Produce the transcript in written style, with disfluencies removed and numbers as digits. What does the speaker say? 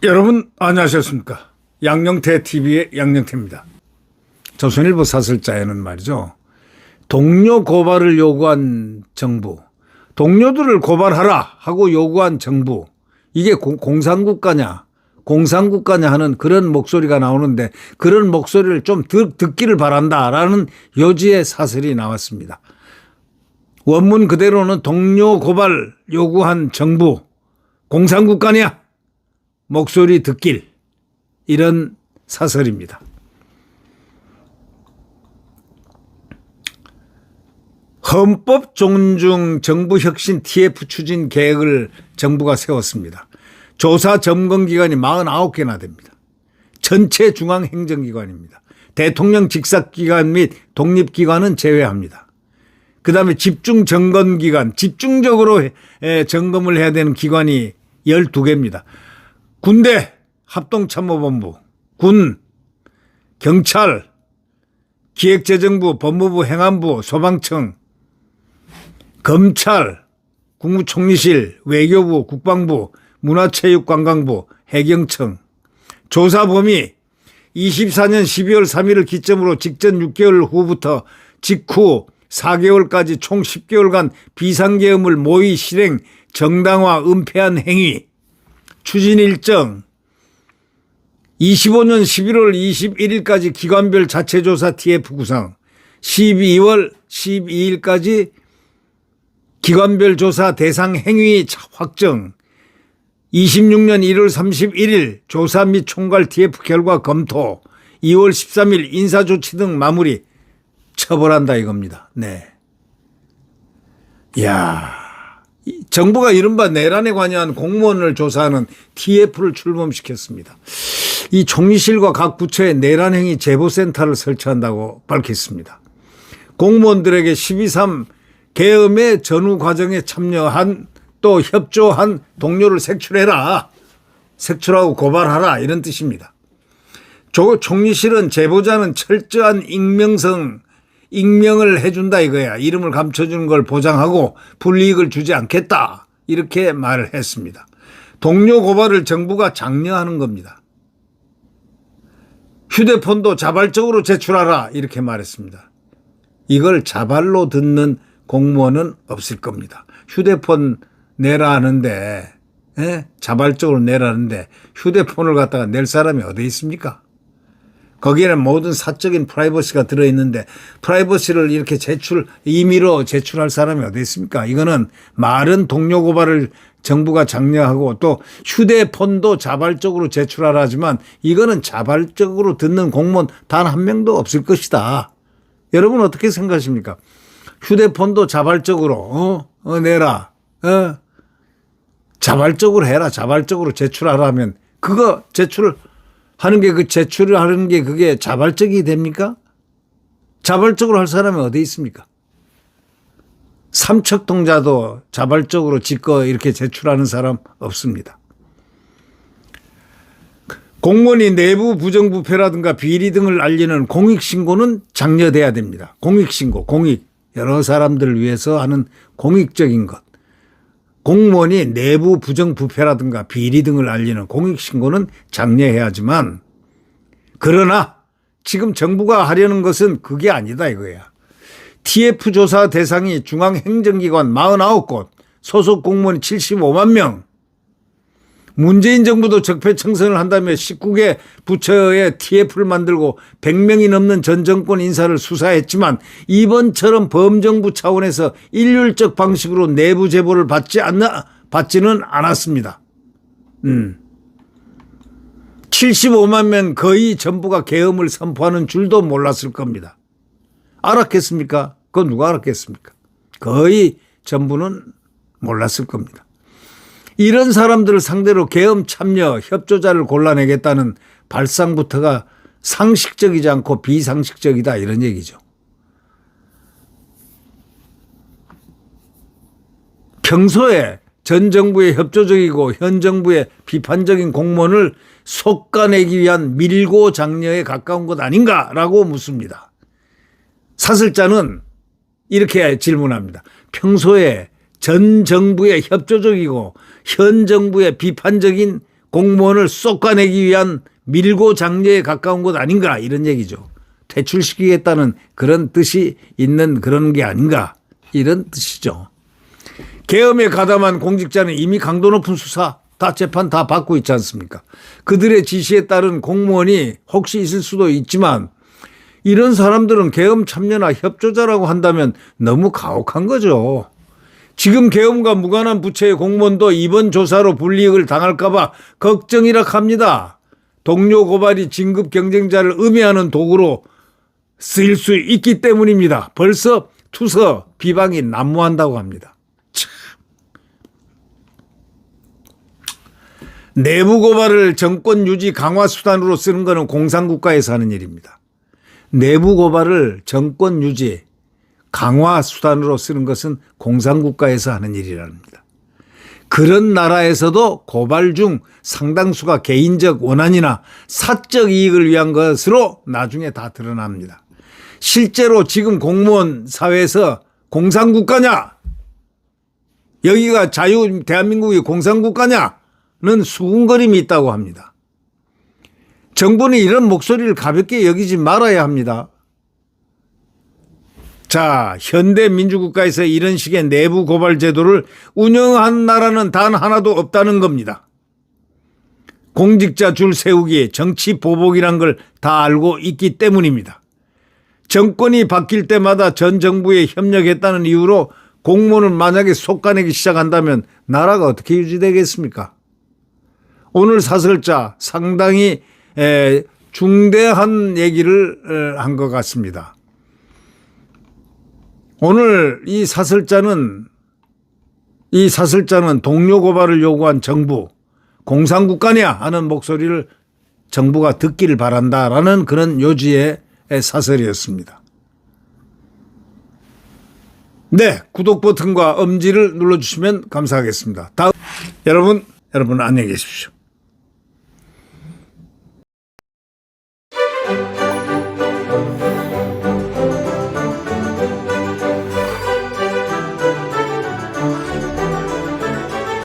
여러분 안녕하셨습니까? 양영태 TV의 양영태입니다. 조선일보 사설자에는 말이죠, 동료 고발을 요구한 정부, 동료들을 고발하라 하고 요구한 정부, 이게 공산국가냐 하는 그런 목소리가 나오는데, 그런 목소리를 좀 듣기를 바란다라는 요지의 사설이 나왔습니다. 원문 그대로는 동료 고발 요구한 정부, 공산국가냐? 목소리 듣길, 이런 사설입니다. 헌법 존중 정부 혁신 TF 추진 계획을 정부가 세웠습니다. 조사 점검 기관이 49개나 됩니다. 전체 중앙 행정기관입니다. 대통령 직사기관 및 독립기관은 제외합니다. 그다음에 집중 점검 기관, 집중적으로 점검을 해야 되는 기관이 12개입니다. 군대, 합동참모본부, 군, 경찰, 기획재정부, 법무부, 행안부, 소방청, 검찰, 국무총리실, 외교부, 국방부, 문화체육관광부, 해경청. 조사 범위 24년 12월 3일을 기점으로 직전 6개월 후부터 직후 4개월까지 총 10개월간 비상계엄을 모의 실행, 정당화, 은폐한 행위. 추진 일정 25년 11월 21일까지 기관별 자체조사 TF 구성, 12월 12일까지 기관별 조사 대상 행위 확정, 26년 1월 31일 조사 및 총괄 TF 결과 검토, 2월 13일 인사조치 등 마무리, 처벌한다 이겁니다. 네. 이야. 정부가 이른바 내란에 관여한 공무원을 조사하는 TF를 출범시켰습니다. 이 총리실과 각 부처에 내란행위 제보센터를 설치한다고 밝혔습니다. 공무원들에게 12.3 계엄의 전후 과정에 참여한 또 협조한 동료를 색출해라, 색출하고 고발하라, 이런 뜻입니다. 총리실은 제보자는 철저한 익명을 해준다 이거야. 이름을 감춰주는 걸 보장하고 불이익을 주지 않겠다, 이렇게 말을 했습니다. 동료 고발을 정부가 장려하는 겁니다. 휴대폰도 자발적으로 제출하라, 이렇게 말했습니다. 이걸 자발로 듣는 공무원은 없을 겁니다. 휴대폰 내라 하는데, 자발적으로 내라는데 휴대폰을 갖다가 낼 사람이 어디 있습니까? 거기에는 모든 사적인 프라이버시가 들어있는데 프라이버시를 이렇게 임의로 제출할 사람이 어디 있습니까? 이거는 말은 동료 고발을 정부가 장려하고 또 휴대폰도 자발적으로 제출하라 하지만 이거는 자발적으로 듣는 공무원 단 한 명도 없을 것이다. 여러분 어떻게 생각하십니까? 휴대폰도 자발적으로 내라. 자발적으로 해라. 자발적으로 제출하라 하면 그거 제출하는 게 그게 자발적이 됩니까? 자발적으로 할 사람이 어디 있습니까? 삼척동자도 자발적으로 지거 이렇게 제출하는 사람 없습니다. 공무원이 내부 부정부패라든가 비리 등을 알리는 공익신고는 장려돼야 됩니다. 공익신고, 여러 사람들을 위해서 하는 공익적인 것. 공무원이 내부 부정부패라든가 비리 등을 알리는 공익신고는 장려해야 하지만, 그러나 지금 정부가 하려는 것은 그게 아니다 이거야. TF 조사 대상이 중앙행정기관 49곳, 소속 공무원 75만 명. 문재인 정부도 적폐청산을 한다며 19개 부처에 TF를 만들고 100명이 넘는 전 정권 인사를 수사했지만 이번처럼 범정부 차원에서 일률적 방식으로 내부 제보를 받지는 않았습니다. 75만 명 거의 전부가 계엄을 선포하는 줄도 몰랐을 겁니다. 알았겠습니까? 그건 누가 알았겠습니까? 거의 전부는 몰랐을 겁니다. 이런 사람들을 상대로 계엄 참여 협조자를 골라내겠다는 발상부터가 상식적이지 않고 비상식적이다, 이런 얘기죠. 평소에 전 정부의 협조적이고 현 정부의 비판적인 공무원을 솎아내기 위한 밀고 장려에 가까운 것 아닌가라고 묻습니다. 사설자는 이렇게 질문합니다. 평소에 전 정부에 협조적이고 현 정부에 비판적인 공무원을 쏟아내기 위한 밀고 장려에 가까운 것 아닌가 이런 얘기죠. 퇴출시키겠다는 그런 뜻이 있는 그런 게 아닌가 이런 뜻이죠. 계엄에 가담한 공직자는 이미 강도 높은 수사 다 재판 다 받고 있지 않습니까? 그들의 지시에 따른 공무원이 혹시 있을 수도 있지만 이런 사람들은 계엄 참여나 협조자라고 한다면 너무 가혹한 거죠. 지금 계엄과 무관한 부처의 공무원도 이번 조사로 불이익을 당할까 봐 걱정이라 합니다. 동료 고발이 진급 경쟁자를 음해하는 도구로 쓰일 수 있기 때문입니다. 벌써 투서 비방이 난무한다고 합니다. 참. 내부 고발을 정권 유지 강화 수단으로 쓰는 것은 공산국가에서 하는 일입니다. 내부 고발을 정권 유지 강화 수단으로 쓰는 것은 공산국가에서 하는 일이랍니다. 그런 나라에서도 고발 중 상당수가 개인적 원한이나 사적 이익을 위한 것으로 나중에 다 드러납니다. 실제로 지금 공무원 사회에서 공산국가냐? 여기가 대한민국이 공산국가냐는 수군거림이 있다고 합니다. 정부는 이런 목소리를 가볍게 여기지 말아야 합니다. 자, 현대 민주국가에서 이런 식의 내부 고발 제도를 운영한 나라는 단 하나도 없다는 겁니다. 공직자 줄 세우기, 정치 보복이란 걸 다 알고 있기 때문입니다. 정권이 바뀔 때마다 전 정부에 협력했다는 이유로 공무원을 만약에 솎아내기 시작한다면 나라가 어떻게 유지되겠습니까? 오늘 사설자 상당히 중대한 얘기를 한 것 같습니다. 오늘 이 사설자는 동료 고발을 요구한 정부, 공산국가냐 하는 목소리를 정부가 듣기를 바란다라는 그런 요지의 사설이었습니다. 네, 구독 버튼과 엄지를 눌러주시면 감사하겠습니다. 여러분 안녕히 계십시오.